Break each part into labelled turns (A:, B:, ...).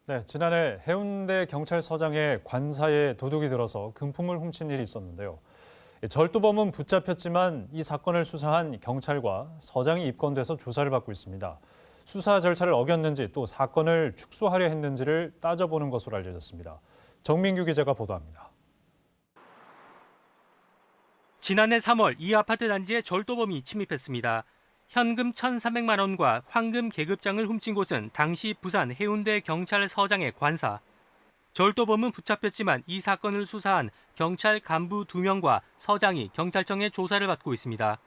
A: 네, 지난해 해운대 경찰서장의 관사에 도둑이 들어서 금품을 훔친 일이 있었는데요. 절도범은 붙잡혔지만 이 사건을 수사한 경찰과 서장이 입건돼서 조사를 받고 있습니다. 수사 절차를 어겼는지 또 사건을 축소하려 했는지를 따져보는 것으로 알려졌습니다. 정민규 기자가 보도합니다.
B: 지난해 3월 이 아파트 단지에 절도범이 침입했습니다. 현금 1,300만 원과 황금 계급장을 훔친 곳은 당시 부산 해운대 경찰서장의 관사. 절도범은 붙잡혔지만 이 사건을 수사한 경찰 간부 2명과 서장이 경찰청에 조사를 받고 있습니다.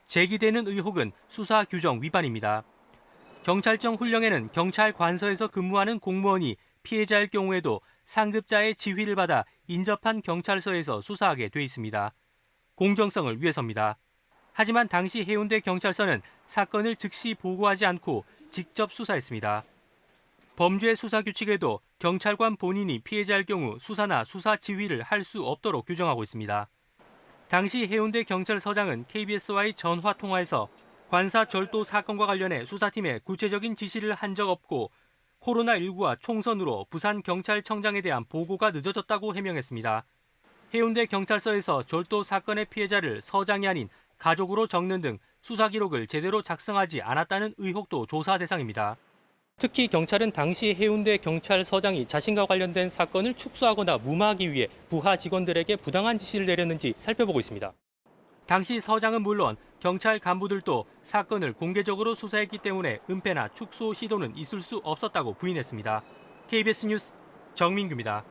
B: 제기되는 의혹은 수사 규정 위반입니다. 경찰청 훈령에는 경찰 관서에서 근무하는 공무원이 피해자일 경우에도 상급자의 지휘를 받아 인접한 경찰서에서 수사하게 돼 있습니다. 공정성을 위해서입니다. 하지만 당시 해운대 경찰서는 사건을 즉시 보고하지 않고 직접 수사했습니다. 범죄 수사 규칙에도 경찰관 본인이 피해자일 경우 수사나 수사 지휘를 할 수 없도록 규정하고 있습니다. 당시 해운대 경찰서장은 KBS와의 전화 통화에서 관사 절도 사건과 관련해 수사팀에 구체적인 지시를 한 적 없고 코로나19와 총선으로 부산 경찰청장에 대한 보고가 늦어졌다고 해명했습니다. 해운대 경찰서에서 절도 사건의 피해자를 서장이 아닌 가족으로 적는 등 수사 기록을 제대로 작성하지 않았다는 의혹도 조사 대상입니다. 특히 경찰은 당시 해운대 경찰서장이 자신과 관련된 사건을 축소하거나 무마하기 위해 부하 직원들에게 부당한 지시를 내렸는지 살펴보고 있습니다. 당시 서장은 물론 경찰 간부들도 사건을 공개적으로 수사했기 때문에 은폐나 축소 시도는 있을 수 없었다고 부인했습니다. KBS 뉴스 정민규입니다.